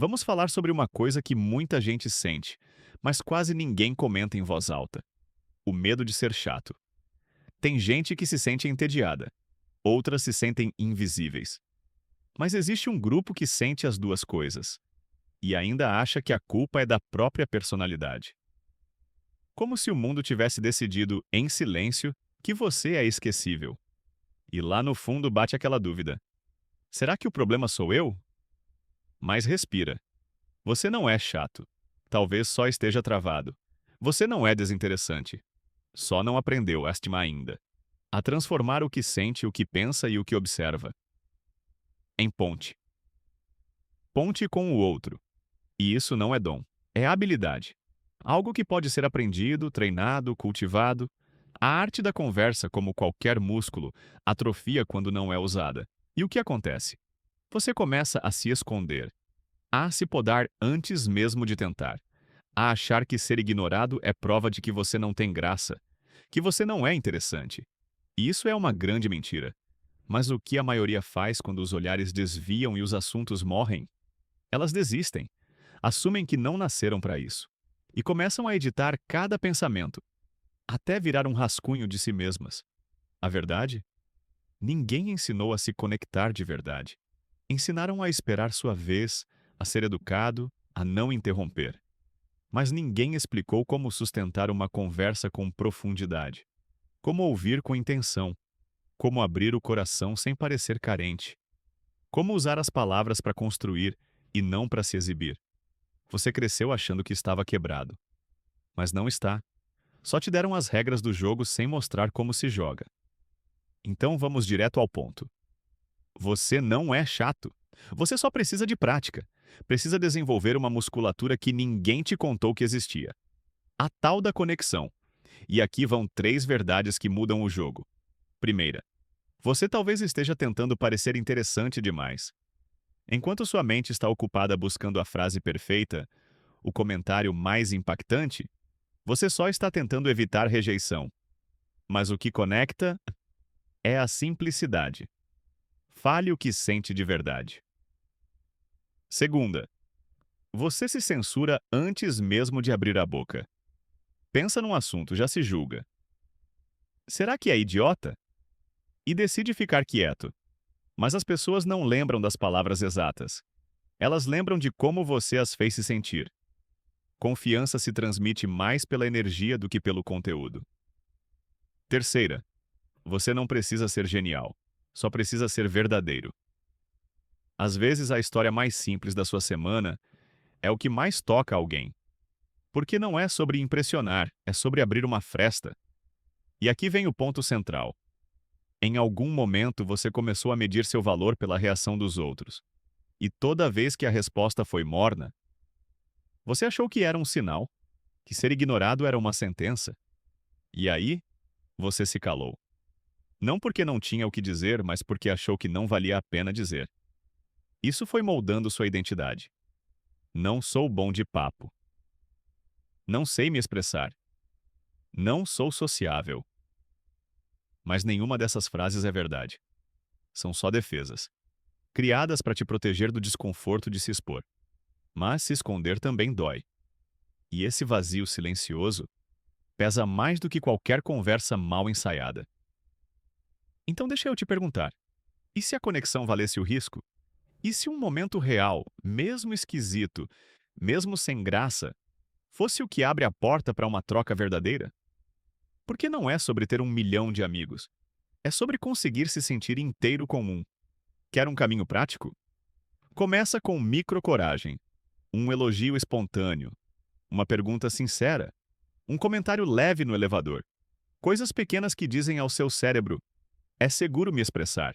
Vamos falar sobre uma coisa que muita gente sente, mas quase ninguém comenta em voz alta: o medo de ser chato. Tem gente que se sente entediada, outras se sentem invisíveis. Mas existe um grupo que sente as duas coisas e ainda acha que a culpa é da própria personalidade. Como se o mundo tivesse decidido, em silêncio, que você é esquecível. E lá no fundo bate aquela dúvida: será que o problema sou eu? Mas respira. Você não é chato. Talvez só esteja travado. Você não é desinteressante. Só não aprendeu, estima ainda, a transformar o que sente, o que pensa e o que observa em ponte. Ponte com o outro. E isso não é dom. É habilidade. Algo que pode ser aprendido, treinado, cultivado. A arte da conversa, como qualquer músculo, atrofia quando não é usada. E o que acontece? Você começa a se esconder, a se podar antes mesmo de tentar, a achar que ser ignorado é prova de que você não tem graça, que você não é interessante. E isso é uma grande mentira. Mas o que a maioria faz quando os olhares desviam e os assuntos morrem? Elas desistem, assumem que não nasceram para isso, e começam a editar cada pensamento, até virar um rascunho de si mesmas. A verdade? Ninguém ensinou a se conectar de verdade. Ensinaram a esperar sua vez, a ser educado, a não interromper. Mas ninguém explicou como sustentar uma conversa com profundidade, como ouvir com intenção, como abrir o coração sem parecer carente, como usar as palavras para construir e não para se exibir. Você cresceu achando que estava quebrado, mas não está. Só te deram as regras do jogo sem mostrar como se joga. Então vamos direto ao ponto. Você não é chato. Você só precisa de prática. Precisa desenvolver uma musculatura que ninguém te contou que existia. A tal da conexão. E aqui vão 3 verdades que mudam o jogo. Primeira, você talvez esteja tentando parecer interessante demais. Enquanto sua mente está ocupada buscando a frase perfeita, o comentário mais impactante, você só está tentando evitar rejeição. Mas o que conecta é a simplicidade. Fale o que sente de verdade. Segunda, você se censura antes mesmo de abrir a boca. Pensa num assunto, já se julga. Será que é idiota? E decide ficar quieto. Mas as pessoas não lembram das palavras exatas. Elas lembram de como você as fez se sentir. Confiança se transmite mais pela energia do que pelo conteúdo. Terceira, você não precisa ser genial. Só precisa ser verdadeiro. Às vezes, a história mais simples da sua semana é o que mais toca alguém. Porque não é sobre impressionar, é sobre abrir uma fresta. E aqui vem o ponto central. Em algum momento você começou a medir seu valor pela reação dos outros. E toda vez que a resposta foi morna, você achou que era um sinal, que ser ignorado era uma sentença. E aí, você se calou. Não porque não tinha o que dizer, mas porque achou que não valia a pena dizer. Isso foi moldando sua identidade. Não sou bom de papo. Não sei me expressar. Não sou sociável. Mas nenhuma dessas frases é verdade. São só defesas, criadas para te proteger do desconforto de se expor. Mas se esconder também dói. E esse vazio silencioso pesa mais do que qualquer conversa mal ensaiada. Então deixa eu te perguntar, e se a conexão valesse o risco? E se um momento real, mesmo esquisito, mesmo sem graça, fosse o que abre a porta para uma troca verdadeira? Porque não é sobre ter 1 milhão de amigos. É sobre conseguir se sentir inteiro com um. Quer um caminho prático? Começa com microcoragem, um elogio espontâneo, uma pergunta sincera, um comentário leve no elevador. Coisas pequenas que dizem ao seu cérebro: é seguro me expressar.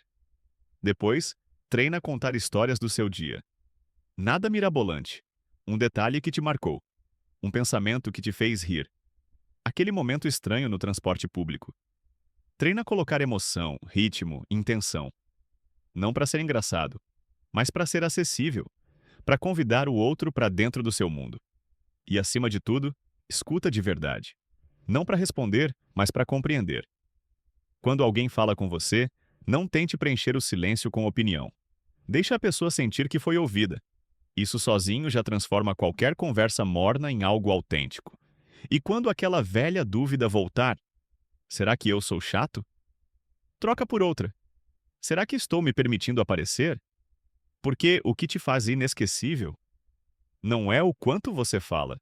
Depois, treina a contar histórias do seu dia. Nada mirabolante. Um detalhe que te marcou. Um pensamento que te fez rir. Aquele momento estranho no transporte público. Treina a colocar emoção, ritmo, intenção. Não para ser engraçado, mas para ser acessível, para convidar o outro para dentro do seu mundo. E, acima de tudo, escuta de verdade. Não para responder, mas para compreender. Quando alguém fala com você, não tente preencher o silêncio com opinião. Deixa a pessoa sentir que foi ouvida. Isso sozinho já transforma qualquer conversa morna em algo autêntico. E quando aquela velha dúvida voltar, será que eu sou chato? Troca por outra. Será que estou me permitindo aparecer? Porque o que te faz inesquecível não é o quanto você fala,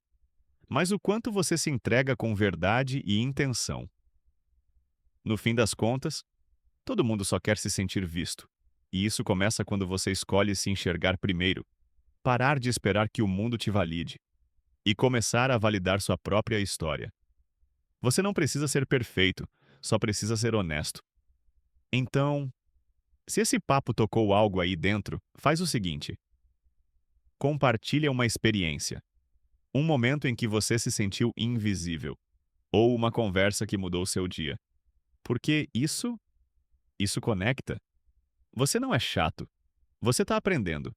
mas o quanto você se entrega com verdade e intenção. No fim das contas, todo mundo só quer se sentir visto. E isso começa quando você escolhe se enxergar primeiro, parar de esperar que o mundo te valide e começar a validar sua própria história. Você não precisa ser perfeito, só precisa ser honesto. Então, se esse papo tocou algo aí dentro, faz o seguinte: compartilha uma experiência, um momento em que você se sentiu invisível, ou uma conversa que mudou seu dia. Porque isso conecta. Você não é chato. Você está aprendendo.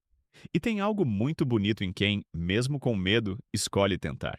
E tem algo muito bonito em quem, mesmo com medo, escolhe tentar.